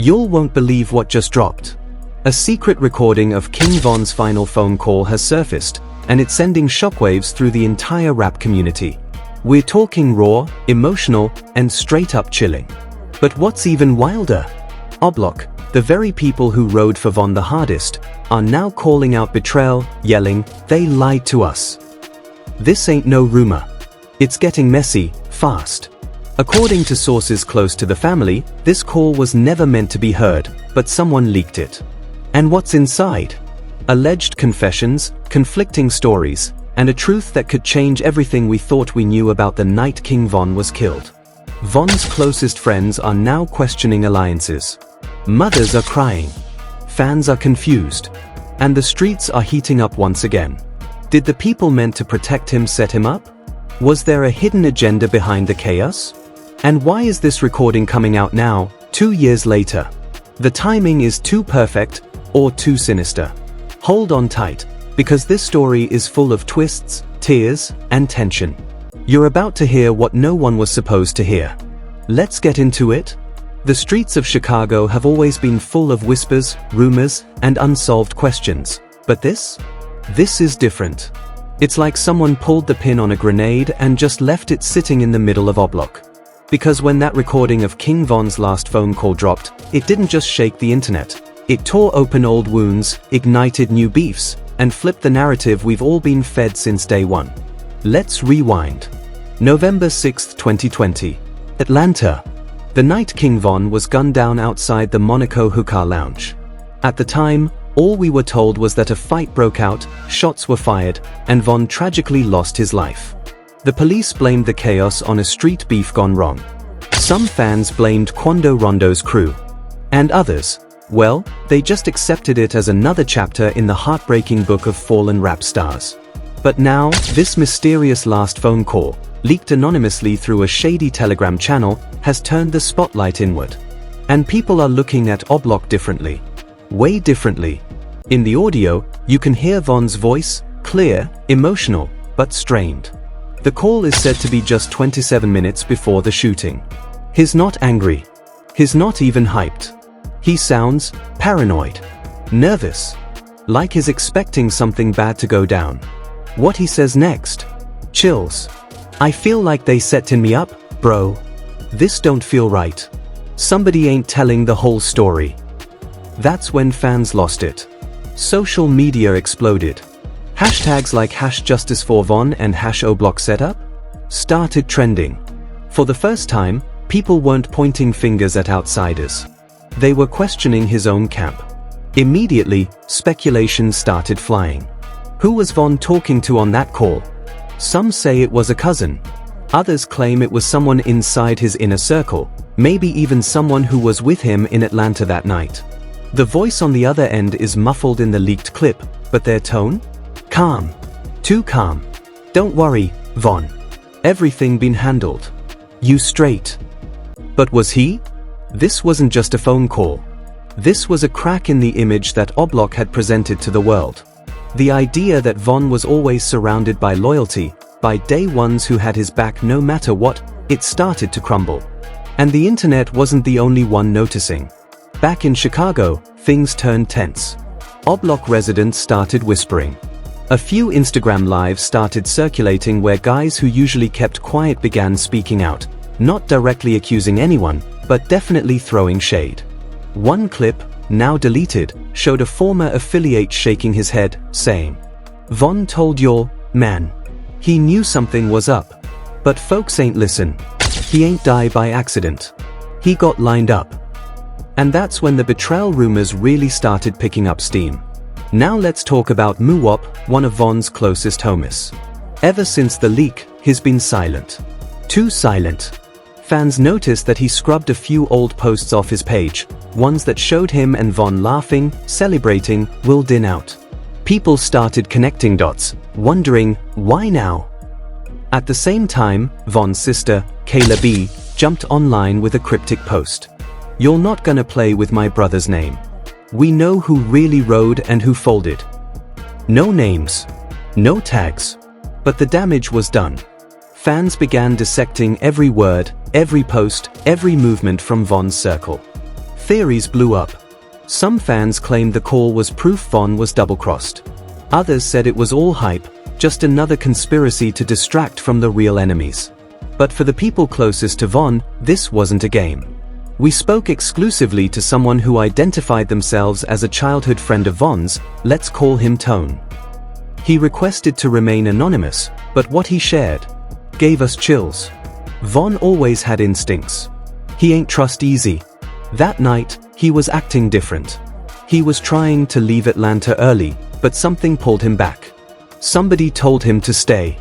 You won't believe what just dropped. A secret recording of King Von's final phone call has surfaced, and it's sending shockwaves through the entire rap community. We're talking raw, emotional, and straight-up chilling. But what's even wilder? Oblock, the very people who rode for Von the hardest, are now calling out betrayal, yelling, "They lied to us." This ain't no rumor. It's getting messy, fast. According to sources close to the family, this call was never meant to be heard, but someone leaked it. And what's inside? Alleged confessions, conflicting stories, and a truth that could change everything we thought we knew about the night King Von was killed. Von's closest friends are now questioning alliances. Mothers are crying. Fans are confused. And the streets are heating up once again. Did the people meant to protect him set him up? Was there a hidden agenda behind the chaos? And why is this recording coming out now, 2 years later? The timing is too perfect, or too sinister. Hold on tight, because this story is full of twists, tears, and tension. You're about to hear what no one was supposed to hear. Let's get into it. The streets of Chicago have always been full of whispers, rumors, and unsolved questions. But this is different. It's like someone pulled the pin on a grenade and just left it sitting in the middle of Oblock. Because when that recording of King Von's last phone call dropped, it didn't just shake the internet. It tore open old wounds, ignited new beefs, and flipped the narrative we've all been fed since day one. Let's rewind. November 6, 2020. Atlanta. The night King Von was gunned down outside the Monaco Hookah Lounge. At the time, all we were told was that a fight broke out, shots were fired, and Von tragically lost his life. The police blamed the chaos on a street beef gone wrong. Some fans blamed Quando Rondo's crew. And others, well, they just accepted it as another chapter in the heartbreaking book of fallen rap stars. But now, this mysterious last phone call, leaked anonymously through a shady Telegram channel, has turned the spotlight inward. And people are looking at Oblock differently. Way differently. In the audio, you can hear Von's voice, clear, emotional, but strained. The call is said to be just 27 minutes before the shooting. He's not angry. He's not even hyped. He sounds paranoid, nervous, like he's expecting something bad to go down. What he says next? Chills. "I feel like they setting me up, bro. This don't feel right. Somebody ain't telling the whole story." That's when fans lost it. Social media exploded. Hashtags like #JusticeForVon and #OBlockSetup started trending. For the first time, people weren't pointing fingers at outsiders. They were questioning his own camp. Immediately, speculation started flying. Who was Von talking to on that call? Some say it was a cousin. Others claim it was someone inside his inner circle, maybe even someone who was with him in Atlanta that night. The voice on the other end is muffled in the leaked clip, but their tone? Calm. Too calm. "Don't worry, Von. Everything been handled. You straight." But was he? This wasn't just a phone call. This was a crack in the image that Oblock had presented to the world. The idea that Von was always surrounded by loyalty, by day ones who had his back no matter what, it started to crumble. And the internet wasn't the only one noticing. Back in Chicago, things turned tense. Oblock residents started whispering. A few Instagram lives started circulating where guys who usually kept quiet began speaking out, not directly accusing anyone, but definitely throwing shade. One clip, now deleted, showed a former affiliate shaking his head, saying, "Von told your man. He knew something was up. But folks ain't listen. He ain't die by accident. He got lined up." And that's when the betrayal rumors really started picking up steam. Now let's talk about Muwop, one of Von's closest homies. Ever since the leak, he's been silent. Too silent. Fans noticed that he scrubbed a few old posts off his page, ones that showed him and Von laughing, celebrating, wilding out. People started connecting dots, wondering, why now? At the same time, Von's sister, Kayla B, jumped online with a cryptic post. "You're not gonna play with my brother's name. We know who really rode and who folded." No names. No tags. But the damage was done. Fans began dissecting every word, every post, every movement from Von's circle. Theories blew up. Some fans claimed the call was proof Von was double-crossed. Others said it was all hype, just another conspiracy to distract from the real enemies. But for the people closest to Von, this wasn't a game. We spoke exclusively to someone who identified themselves as a childhood friend of Von's. Let's call him Tone. He requested to remain anonymous, but what he shared gave us chills. Von always had instincts. He ain't trust easy. That night, he was acting different. He was trying to leave Atlanta early, but something pulled him back. Somebody told him to stay.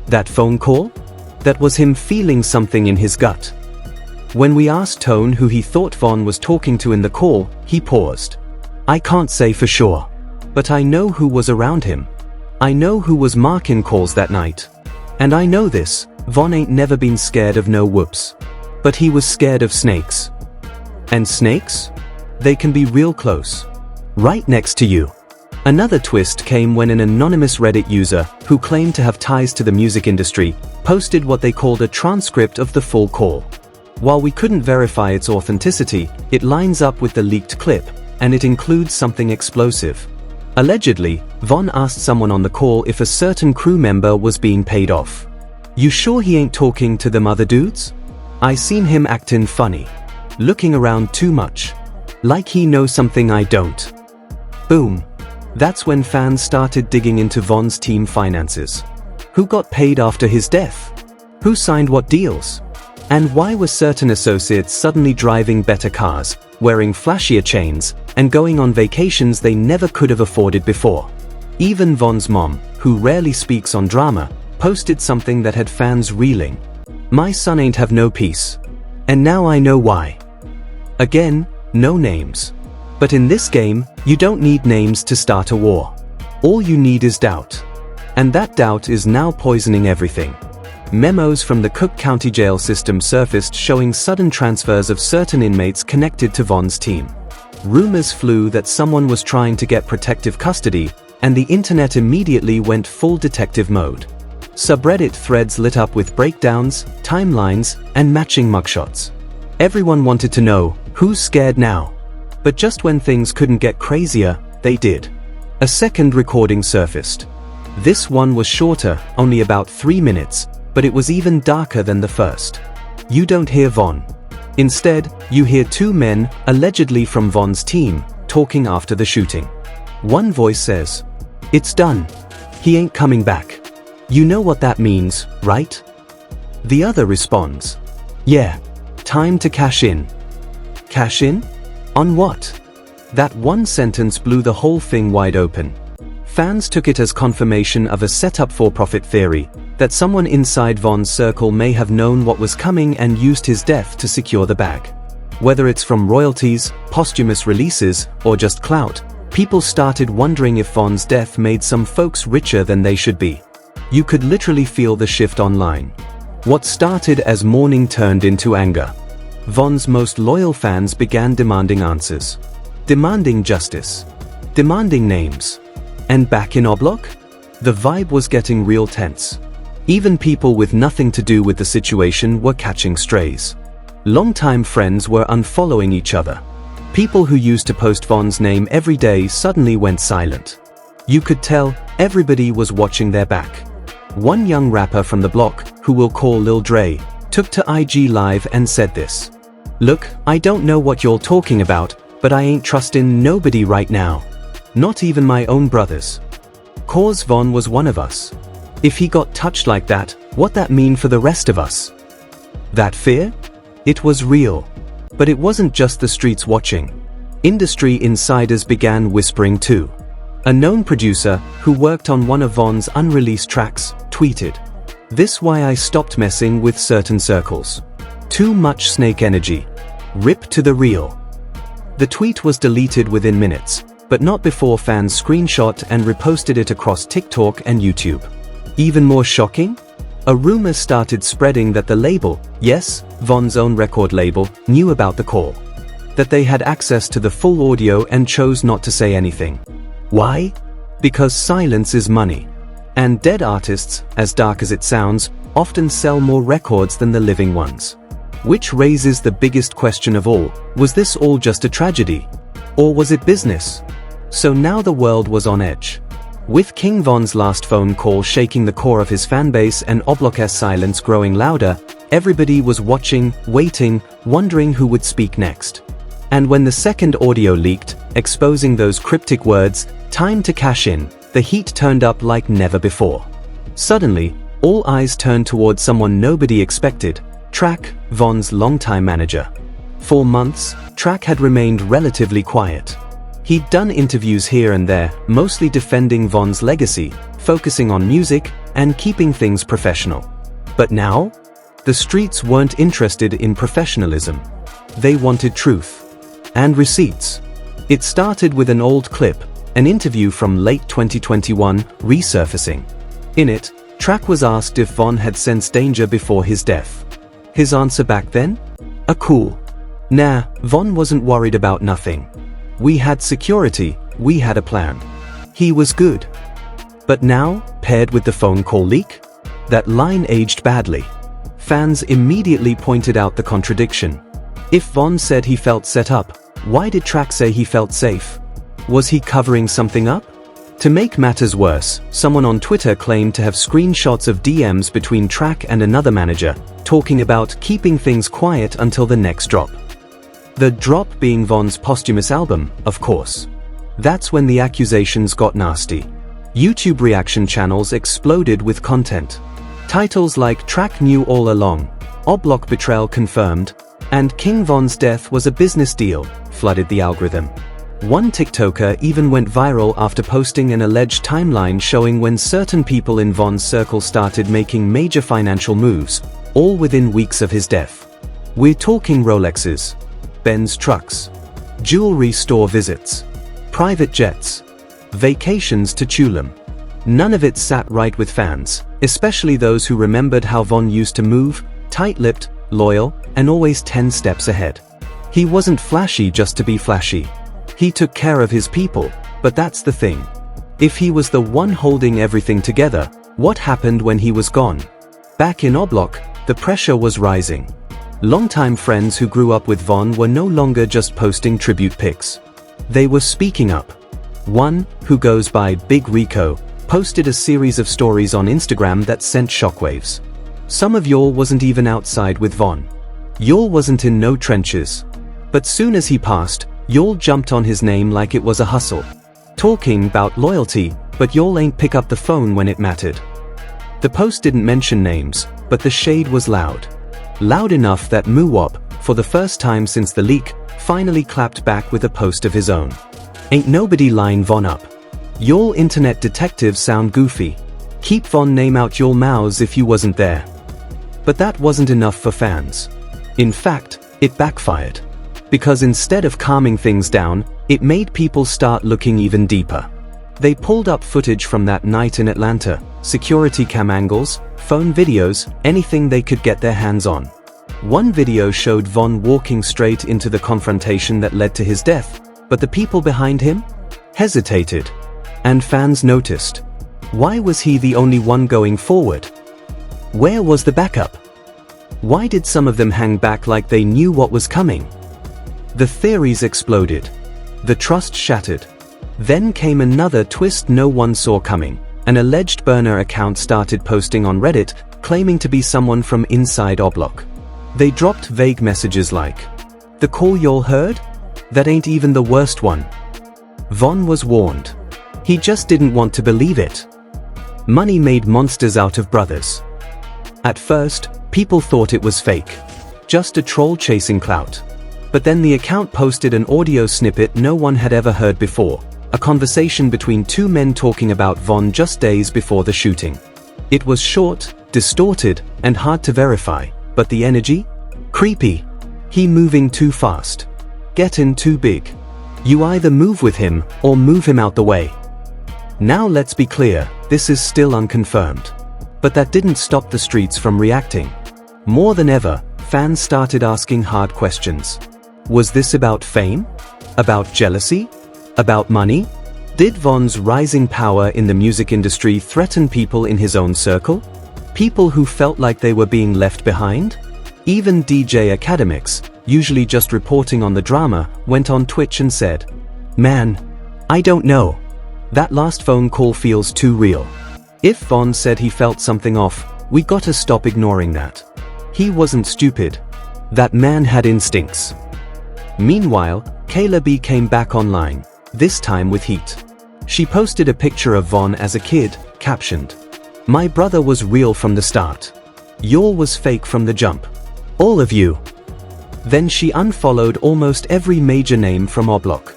That phone call? That was him feeling something in his gut. When we asked Tone who he thought Von was talking to in the call, he paused. I can't say for sure. But I know who was around him. I know who was marking calls that night. And I know this, Von ain't never been scared of no whoops. But he was scared of snakes. And snakes? They can be real close. Right next to you. Another twist came when an anonymous Reddit user, who claimed to have ties to the music industry, posted what they called a transcript of the full call. While we couldn't verify its authenticity, it lines up with the leaked clip, and it includes something explosive. Allegedly, Von asked someone on the call if a certain crew member was being paid off. You sure he ain't talking to them other dudes? I seen him acting funny. Looking around too much. Like he knows something I don't. Boom. That's when fans started digging into Von's team finances. Who got paid after his death? Who signed what deals? And why were certain associates suddenly driving better cars, wearing flashier chains, and going on vacations they never could have afforded before? Even Von's mom, who rarely speaks on drama, posted something that had fans reeling. My son ain't have no peace. And now I know why. Again, no names. But in this game, you don't need names to start a war. All you need is doubt. And that doubt is now poisoning everything. Memos from the Cook County jail system surfaced showing sudden transfers of certain inmates connected to Von's team. Rumors flew that someone was trying to get protective custody, and the internet immediately went full detective mode. Subreddit threads lit up with breakdowns, timelines, and matching mugshots. Everyone wanted to know, who's scared now? But just when things couldn't get crazier, they did. A second recording surfaced. This one was shorter, only about 3 minutes, but it was even darker than the first. You don't hear Von. Instead, you hear two men, allegedly from Von's team, talking after the shooting. One voice says, "It's done. He ain't coming back. You know what that means, right?" The other responds, "Yeah. Time to cash in." Cash in? On what? That one sentence blew the whole thing wide open. Fans took it as confirmation of a set-up for-profit theory, that someone inside Von's circle may have known what was coming and used his death to secure the bag. Whether it's from royalties, posthumous releases, or just clout, people started wondering if Von's death made some folks richer than they should be. You could literally feel the shift online. What started as mourning turned into anger. Von's most loyal fans began demanding answers. Demanding justice. Demanding names. And back in Oblak? The vibe was getting real tense. Even people with nothing to do with the situation were catching strays. Longtime friends were unfollowing each other. People who used to post Von's name every day suddenly went silent. You could tell everybody was watching their back. One young rapper from the block, who we'll call Lil Dre, took to IG Live and said this. "Look, I don't know what you're talking about, but I ain't trusting nobody right now. Not even my own brothers. 'Cause Von was one of us. If he got touched like that, what that mean for the rest of us?" That fear? It was real. But it wasn't just the streets watching. Industry insiders began whispering too. A known producer, who worked on one of Von's unreleased tracks, tweeted, "This why I stopped messing with certain circles. Too much snake energy. Rip to the real." The tweet was deleted within minutes, but not before fans screenshot and reposted it across TikTok and YouTube. Even more shocking? A rumor started spreading that the label, yes, Von's own record label, knew about the call. That they had access to the full audio and chose not to say anything. Why? Because silence is money. And dead artists, as dark as it sounds, often sell more records than the living ones. Which raises the biggest question of all: was this all just a tragedy? Or was it business? So now the world was on edge. With King Von's last phone call shaking the core of his fanbase and Oblok's silence growing louder, everybody was watching, waiting, wondering who would speak next. And when the second audio leaked, exposing those cryptic words, "Time to cash in," the heat turned up like never before. Suddenly, all eyes turned towards someone nobody expected: Track, Von's longtime manager. For months, Track had remained relatively quiet. He'd done interviews here and there, mostly defending Von's legacy, focusing on music, and keeping things professional. But now, the streets weren't interested in professionalism. They wanted truth. And receipts. It started with an old clip, an interview from late 2021, resurfacing. In it, Track was asked if Von had sensed danger before his death. His answer back then? A cool: "Nah, Von wasn't worried about nothing. We had security, we had a plan. He was good." But now, paired with the phone call leak, that line aged badly. Fans immediately pointed out the contradiction. If Von said he felt set up, why did Track say he felt safe? Was he covering something up? To make matters worse, someone on Twitter claimed to have screenshots of DMs between Track and another manager, talking about keeping things quiet until the next drop. The drop being Von's posthumous album, of course. That's when the accusations got nasty. YouTube reaction channels exploded with content. Titles like "Track knew all along," "Oblok betrayal confirmed," and "King Von's death was a business deal" flooded the algorithm. One TikToker even went viral after posting an alleged timeline showing when certain people in Von's circle started making major financial moves, all within weeks of his death. We're talking Rolexes, Benz trucks, jewelry store visits, private jets, vacations to Tulum. None of it sat right with fans, especially those who remembered how Von used to move, tight-lipped, loyal, and always 10 steps ahead. He wasn't flashy just to be flashy. He took care of his people, but that's the thing. If he was the one holding everything together, what happened when he was gone? Back in Oblok, the pressure was rising. Longtime friends who grew up with Von were no longer just posting tribute pics. They were speaking up. One, who goes by Big Rico, posted a series of stories on Instagram that sent shockwaves. Some of y'all wasn't even outside with Von. Y'all wasn't in no trenches. But soon as he passed, y'all jumped on his name like it was a hustle. Talking about loyalty, but y'all ain't pick up the phone when it mattered. The post didn't mention names, but the shade was loud. Loud enough that Muwop, for the first time since the leak, finally clapped back with a post of his own. "Ain't nobody line Von up. Y'all internet detectives sound goofy. Keep Von name out y'all mouths if you wasn't there." But that wasn't enough for fans. In fact, it backfired. Because instead of calming things down, it made people start looking even deeper. They pulled up footage from that night in Atlanta, security cam angles, phone videos, anything they could get their hands on. One video showed Von walking straight into the confrontation that led to his death, but the people behind him hesitated. And fans noticed. Why was he the only one going forward? Where was the backup? Why did some of them hang back like they knew what was coming? The theories exploded. The trust shattered. Then came another twist no one saw coming. An alleged burner account started posting on Reddit, claiming to be someone from inside Oblok. They dropped vague messages like, "The call y'all heard? That ain't even the worst one." Von was warned. He just didn't want to believe it. Money made monsters out of brothers. At first, people thought it was fake. Just a troll chasing clout. But then the account posted an audio snippet no one had ever heard before. A conversation between two men talking about Von just days before the shooting. It was short, distorted, and hard to verify, but the energy? Creepy. He moving too fast. Getting too big. You either move with him, or move him out the way. Now let's be clear, this is still unconfirmed. But that didn't stop the streets from reacting. More than ever, fans started asking hard questions. Was this about fame? About jealousy? About money? Did Von's rising power in the music industry threaten people in his own circle? People who felt like they were being left behind? Even DJ Academics, usually just reporting on the drama, went on Twitch and said, "Man, I don't know. That last phone call feels too real. If Von said he felt something off, we gotta stop ignoring that. He wasn't stupid. That man had instincts." Meanwhile, Kayla B came back online, this time with heat. She posted a picture of Von as a kid, captioned, "My brother was real from the start. Y'all was fake from the jump. All of you." Then she unfollowed almost every major name from Oblock.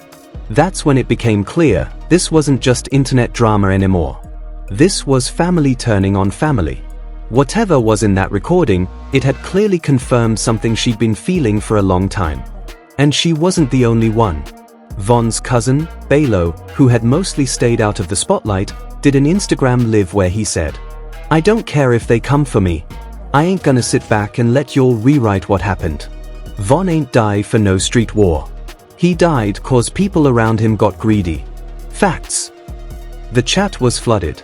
That's when it became clear, this wasn't just internet drama anymore. This was family turning on family. Whatever was in that recording, it had clearly confirmed something she'd been feeling for a long time. And she wasn't the only one. Von's cousin, Balo, who had mostly stayed out of the spotlight, did an Instagram live where he said, "I don't care if they come for me. I ain't gonna sit back and let y'all rewrite what happened. Von ain't die for no street war. He died cause people around him got greedy. Facts." The chat was flooded.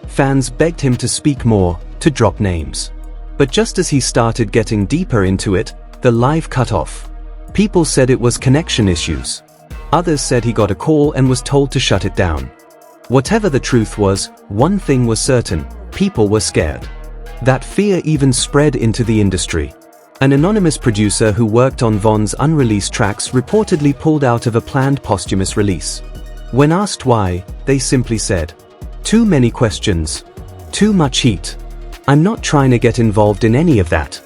Fans begged him to speak more, to drop names. But just as he started getting deeper into it, the live cut off. People said it was connection issues. Others said he got a call and was told to shut it down. Whatever the truth was, one thing was certain, people were scared. That fear even spread into the industry. An anonymous producer who worked on Von's unreleased tracks reportedly pulled out of a planned posthumous release. When asked why, they simply said, "Too many questions. Too much heat. I'm not trying to get involved in any of that."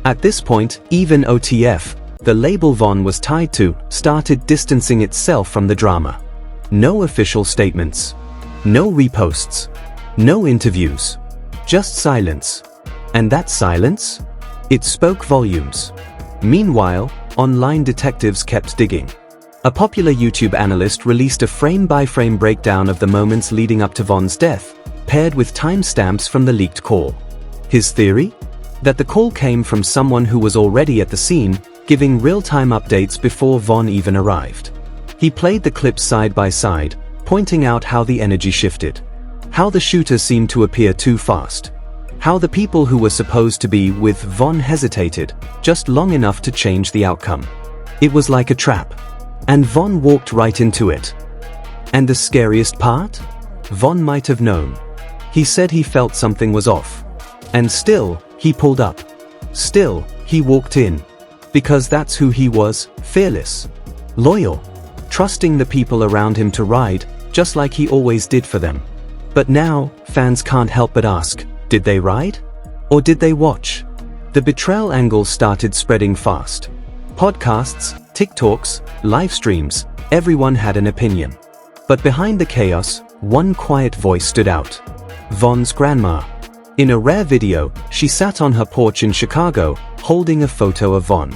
At this point, even OTF, the label Von was tied to, started distancing itself from the drama. No official statements. No reposts. No interviews. Just silence. And that silence? It spoke volumes. Meanwhile, online detectives kept digging. A popular YouTube analyst released a frame-by-frame breakdown of the moments leading up to Von's death, paired with timestamps from the leaked call. His theory? That the call came from someone who was already at the scene, giving real-time updates before Von even arrived. He played the clips side by side, pointing out how the energy shifted. How the shooter seemed to appear too fast. How the people who were supposed to be with Von hesitated, just long enough to change the outcome. It was like a trap. And Von walked right into it. And the scariest part? Von might have known. He said he felt something was off. And still, he pulled up. Still, he walked in. Because that's who he was, fearless. Loyal. Trusting the people around him to ride, just like he always did for them. But now, fans can't help but ask, did they ride? Or did they watch? The betrayal angle started spreading fast. Podcasts, TikToks, live streams, everyone had an opinion. But behind the chaos, one quiet voice stood out. Von's grandma. In a rare video, she sat on her porch in Chicago, holding a photo of Von.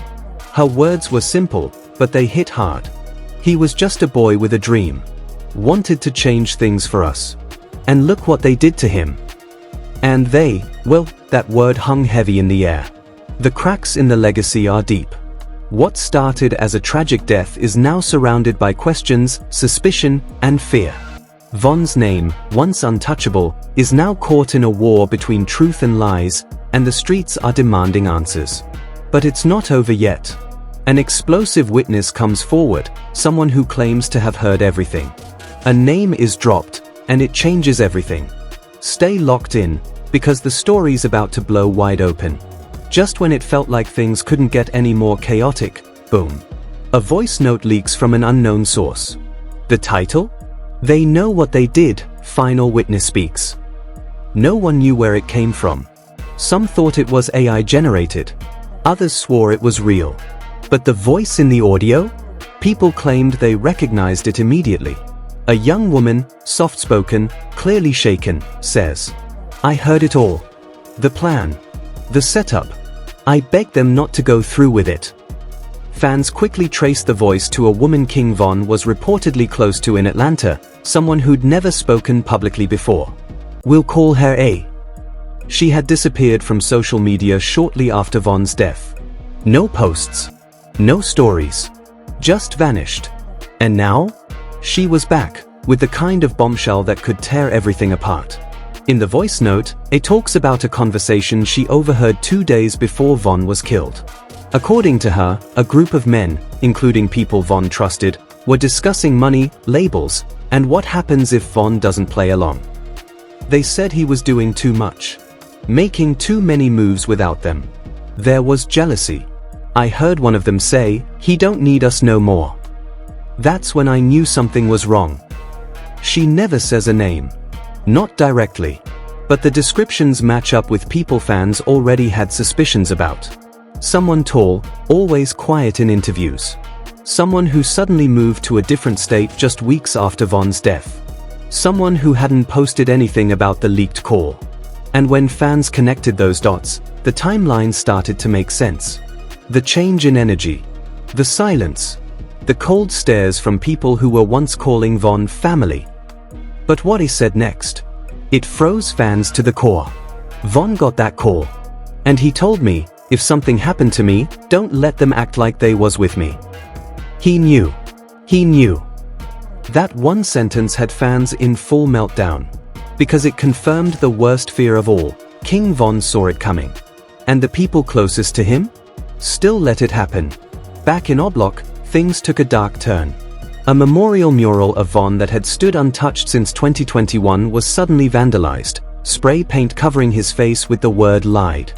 Her words were simple, but they hit hard. He was just a boy with a dream. Wanted to change things for us. And look what they did to him. And they, well, that word hung heavy in the air. The cracks in the legacy are deep. What started as a tragic death is now surrounded by questions, suspicion, and fear. Von's name, once untouchable, is now caught in a war between truth and lies, and the streets are demanding answers. But it's not over yet. An explosive witness comes forward, someone who claims to have heard everything. A name is dropped, and it changes everything. Stay locked in, because the story's about to blow wide open. Just when it felt like things couldn't get any more chaotic, boom. A voice note leaks from an unknown source. The title? They know what they did, final witness speaks. No one knew where it came from. Some thought it was AI generated. Others swore it was real. But the voice in the audio? People claimed they recognized it immediately. A young woman, soft-spoken, clearly shaken, says, "I heard it all. The plan. The setup. I begged them not to go through with it." Fans quickly traced the voice to a woman King Von was reportedly close to in Atlanta, someone who'd never spoken publicly before. We'll call her A. She had disappeared from social media shortly after Von's death. No posts. No stories. Just vanished. And now? She was back, with the kind of bombshell that could tear everything apart. In the voice note, it talks about a conversation she overheard 2 days before Von was killed. According to her, a group of men, including people Von trusted, were discussing money, labels, and what happens if Von doesn't play along. They said he was doing too much, making too many moves without them. There was jealousy. I heard one of them say, "He don't need us no more." That's when I knew something was wrong. She never says a name. Not directly. But the descriptions match up with people fans already had suspicions about. Someone tall, always quiet in interviews. Someone who suddenly moved to a different state just weeks after Von's death. Someone who hadn't posted anything about the leaked call. And when fans connected those dots, the timeline started to make sense. The change in energy. The silence. The cold stares from people who were once calling Von family. But what he said next? It froze fans to the core. Von got that call. And he told me, if something happened to me, don't let them act like they was with me. He knew. He knew. That one sentence had fans in full meltdown. Because it confirmed the worst fear of all. King Von saw it coming. And the people closest to him? Still let it happen. Back in Oblok, things took a dark turn. A memorial mural of Von that had stood untouched since 2021 was suddenly vandalized, spray paint covering his face with the word "lied."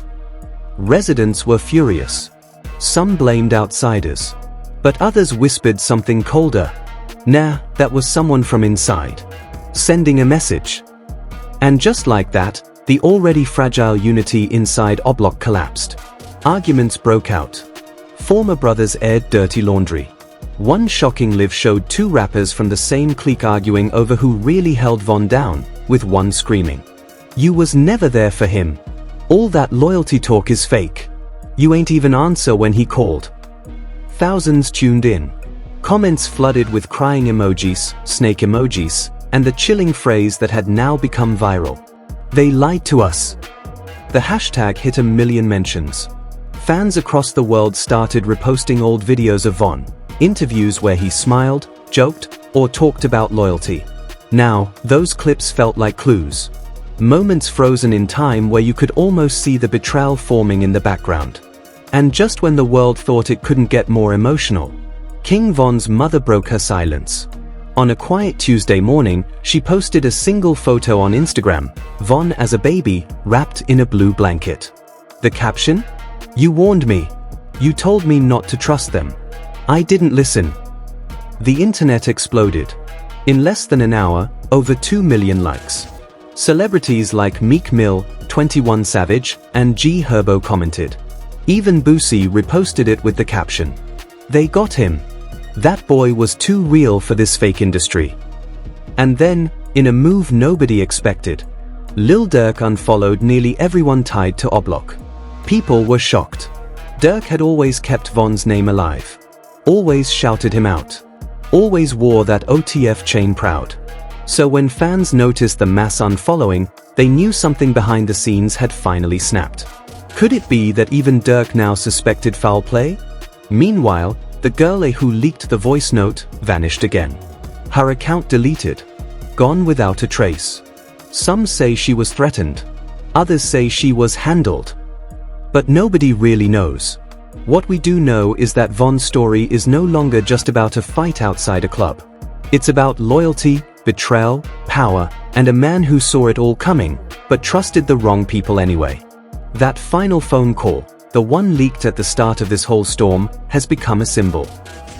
Residents were furious. Some blamed outsiders. But others whispered something colder. Nah, that was someone from inside. Sending a message. And just like that, the already fragile unity inside Oblok collapsed. Arguments broke out. Former brothers aired dirty laundry. One shocking live showed 2 rappers from the same clique arguing over who really held Von down, with one screaming, "You was never there for him. All that loyalty talk is fake. You ain't even answer when he called." Thousands tuned in. Comments flooded with crying emojis, snake emojis, and the chilling phrase that had now become viral. "They lied to us." The hashtag hit 1 million mentions. Fans across the world started reposting old videos of Von, interviews where he smiled, joked, or talked about loyalty. Now, those clips felt like clues. Moments frozen in time where you could almost see the betrayal forming in the background. And just when the world thought it couldn't get more emotional, King Von's mother broke her silence. On a quiet Tuesday morning, she posted a single photo on Instagram, Von as a baby, wrapped in a blue blanket. The caption? "You warned me. You told me not to trust them. I didn't listen." The internet exploded. In less than an hour, over 2 million likes. Celebrities like Meek Mill, 21 Savage, and G Herbo commented. Even Boosie reposted it with the caption, "They got him. That boy was too real for this fake industry." And then, in a move nobody expected, Lil Durk unfollowed nearly everyone tied to Oblok. People were shocked. Durk had always kept Von's name alive. Always shouted him out. Always wore that OTF chain proud. So when fans noticed the mass unfollowing, they knew something behind the scenes had finally snapped. Could it be that even Durk now suspected foul play? Meanwhile, the girl who leaked the voice note vanished again. Her account deleted. Gone without a trace. Some say she was threatened. Others say she was handled. But nobody really knows. What we do know is that Von's story is no longer just about a fight outside a club. It's about loyalty, betrayal, power, and a man who saw it all coming, but trusted the wrong people anyway. That final phone call, the one leaked at the start of this whole storm, has become a symbol.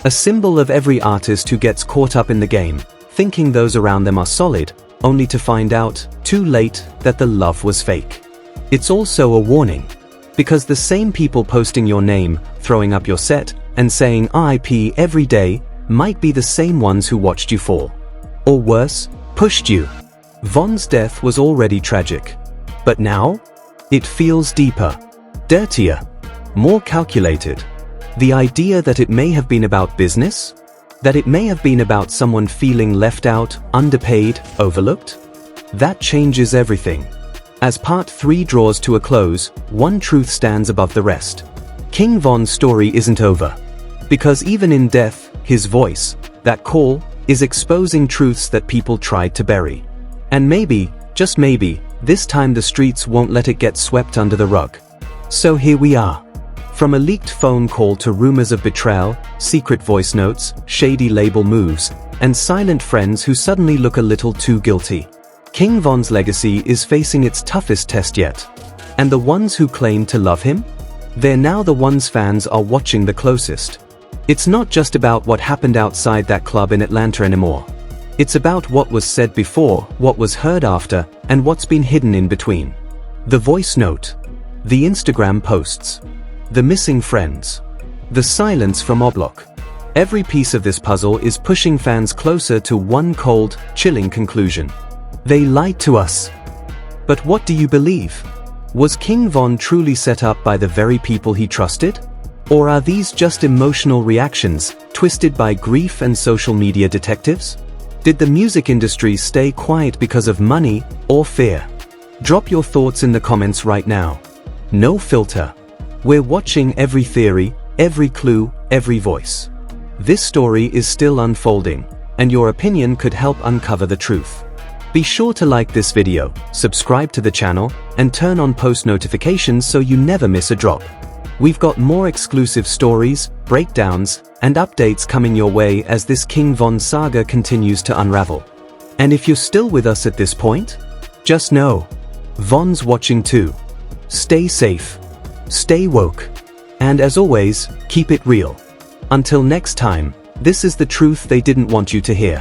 A symbol of every artist who gets caught up in the game, thinking those around them are solid, only to find out, too late, that the love was fake. It's also a warning. Because the same people posting your name, throwing up your set, and saying RIP every day, might be the same ones who watched you fall. Or worse, pushed you. Von's death was already tragic. But now? It feels deeper. Dirtier. More calculated. The idea that it may have been about business? That it may have been about someone feeling left out, underpaid, overlooked? That changes everything. As part 3 draws to a close, one truth stands above the rest. King Von's story isn't over. Because even in death, his voice, that call, is exposing truths that people tried to bury. And maybe, just maybe, This time the streets won't let it get swept under the rug. So here we are. From a leaked phone call to rumors of betrayal, secret voice notes, shady label moves, and silent friends who suddenly look a little too guilty. King Von's legacy is facing its toughest test yet. And the ones who claim to love him? They're now the ones fans are watching the closest. It's not just about what happened outside that club in Atlanta anymore. It's about what was said before, what was heard after, and what's been hidden in between. The voice note. The Instagram posts. The missing friends. The silence from Oblak. Every piece of this puzzle is pushing fans closer to one cold, chilling conclusion. They lied to us. But what do you believe? Was King Von truly set up by the very people he trusted? Or are these just emotional reactions, twisted by grief and social media detectives? Did the music industry stay quiet because of money or fear? Drop your thoughts in the comments right now. No filter. We're watching every theory, every clue, every voice. This story is still unfolding, and your opinion could help uncover the truth. Be sure to like this video, subscribe to the channel, and turn on post notifications so you never miss a drop. We've got more exclusive stories, breakdowns, and updates coming your way as this King Von saga continues to unravel. And if you're still with us at this point, just know, Von's watching too. Stay safe. Stay woke. And as always, keep it real. Until next time, this is the truth they didn't want you to hear.